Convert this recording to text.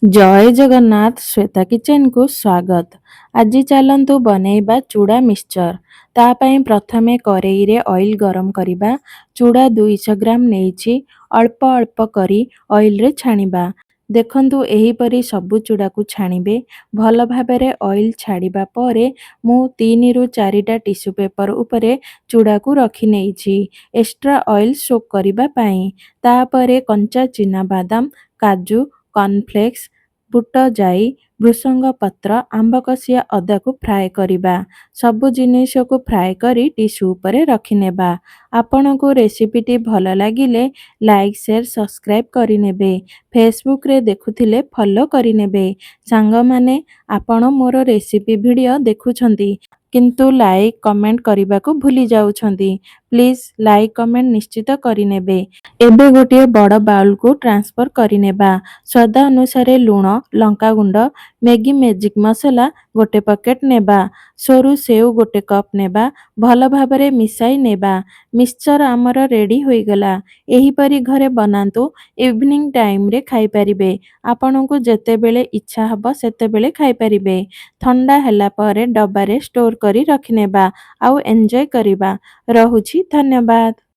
ଜୟ ଜଗନ୍ନାଥ ଶ୍ଵେତା କିଚେନକୁ ସ୍ୱାଗତ। ଆଜି ଚାଲନ୍ତୁ ବନେଇବା ଚୁଡ଼ା ମିକ୍ସଚର। ତା ପାଇଁ ପ୍ରଥମେ କରେଇରେ ଅଏଲ ଗରମ କରିବା। ଚୁଡ଼ା 200 ଗ୍ରାମ ନେଇଛି। ଅଳ୍ପ ଅଳ୍ପ କରି ଅଏଲରେ ଛାଣିବା। ଦେଖନ୍ତୁ ଏହିପରି ସବୁ ଚୁଡ଼ାକୁ ଛାଣିବେ। ଭଲ ଭାବରେ ଅଏଲ ଛାଡ଼ିବା ପରେ ମୁଁ 3ରୁ 4ଟା ଟିସ୍ୟୁ ପେପର ଉପରେ ଚୁଡ଼ାକୁ ରଖି ନେଇଛି ଏକ୍ସଟ୍ରା ଅଏଲ ସୋକ୍ କରିବା ପାଇଁ। ତାପରେ କଞ୍ଚା ଚିନାବାଦାମ, କାଜୁ, କର୍ଣ୍ଣଫ୍ଲେକ୍ସ, ବୁଟ ଯାଇ, ଭୃସଙ୍ଗ ପତ୍ର, ଆମ୍ବକଷିଆ ଅଦାକୁ ଫ୍ରାଏ କରିବା। ସବୁ ଜିନିଷକୁ ଫ୍ରାଏ କରି ଟିସ୍ୟୁ ଉପରେ ରଖିନେବା। ଆପଣଙ୍କୁ ରେସିପିଟି ଭଲ ଲାଗିଲେ ଲାଇକ୍, ସେୟାର, ସବସ୍କ୍ରାଇବ୍ କରିନେବେ। ଫେସବୁକରେ ଦେଖୁଥିଲେ ଫଲୋ କରିନେବେ। ସାଙ୍ଗମାନେ, ଆପଣ ମୋର ରେସିପି ଭିଡ଼ିଓ ଦେଖୁଛନ୍ତି କିନ୍ତୁ ଲାଇକ୍ କମେଣ୍ଟ କରିବାକୁ ଭୁଲି ଯାଉଛନ୍ତି। ପ୍ଲିଜ୍ ଲାଇକ୍ କମେଣ୍ଟ ନିଶ୍ଚିତ କରିନେବେ। ଏବେ ଗୋଟିଏ ବଡ଼ ବାଉଲକୁ ଟ୍ରାନ୍ସଫର କରିନେବା। ସ୍ୱାଦ ଅନୁସାରେ ଲୁଣ, ଲଙ୍କାଗୁଣ୍ଡ, ମ୍ୟାଗି ମ୍ୟାଜିକ୍ ମସଲା 1 ପ୍ୟାକେଟ ନେବା। ସରୁ ସେଉ 1 କପ୍ ନେବା। ଭଲ ଭାବରେ ମିଶାଇ ନେବା। ମିକ୍ସଚର ଆମର ରେଡି ହୋଇଗଲା। ଏହିପରି ଘରେ ବନାନ୍ତୁ। ଇଭିନିଂ ଟାଇମରେ ଖାଇପାରିବେ। ଆପଣଙ୍କୁ ଯେତେବେଳେ ଇଚ୍ଛା ହେବ ସେତେବେଳେ ଖାଇପାରିବେ। ଥଣ୍ଡା ହେଲା ପରେ ଡବାରେ ଷ୍ଟୋର କରି ରଖିନେବା ଆଉ ଏନ୍ଜୟ କରିବା। ରହୁଛି, ଧନ୍ୟବାଦ।